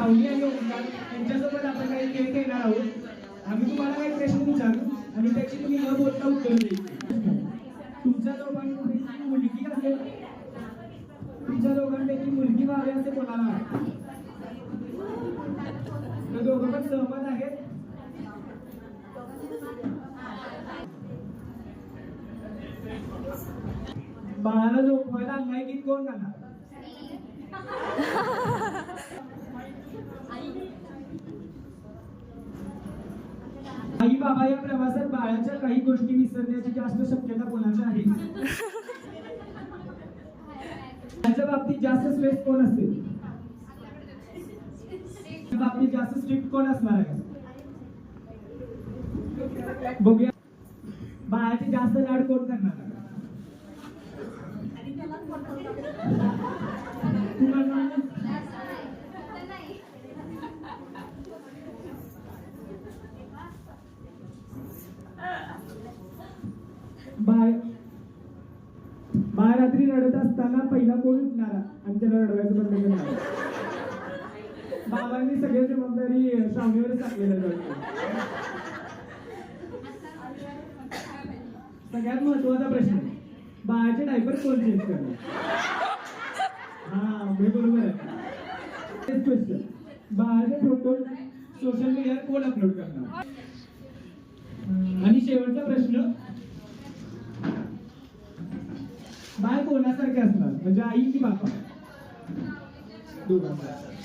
सावली आणि ओंकार यांच्यासोबत आपण काही खेळ खेळणार आहोत. आम्ही तुम्हाला काही प्रश्न विचारू आणि त्याची तुम्ही न बोलता उत्तर द्यायची. तुमच्या दोघांपैकी मुलगी असेल, तुमच्या दोघांपैकी मुलगी व्हावी असे कोणाला वाटतं? तर दोघं पण सहमत आहेत. बाळाला झोपवायला अंगाई कोण करणार? आई बाबा या प्रवासात बाळाच्या काही गोष्टी विसरण्याची जास्त शक्यता कोणाची आहे? त्याच्या बाबतीत जास्त स्ट्रेस कोण असेल? त्या बाबतीत जास्त स्ट्रिक्ट कोण असणार आहे? बघूया. बाळाचे जास्त लाड कोण करणार आहे? बाळ रात्री रडत असताना पहिला कोण उठणारा आणि त्याला रडवायचं बंद करणार? बाबांनी सगळी जबाबदारी श्रावणीवरच टाकलेलं जातं. सगळ्यात महत्वाचा प्रश्न, बाळाचे डायपर कोण चेंज करणार? हा मी बरोबर आहे. क्वेश्चन, बाळाचे फोटो सोशल मीडियावर कोण अपलोड करणार? आणि शेवटचा प्रश्न, बाळ कोणासारखे असणार, म्हणजे आई की बाबा? दोघांना.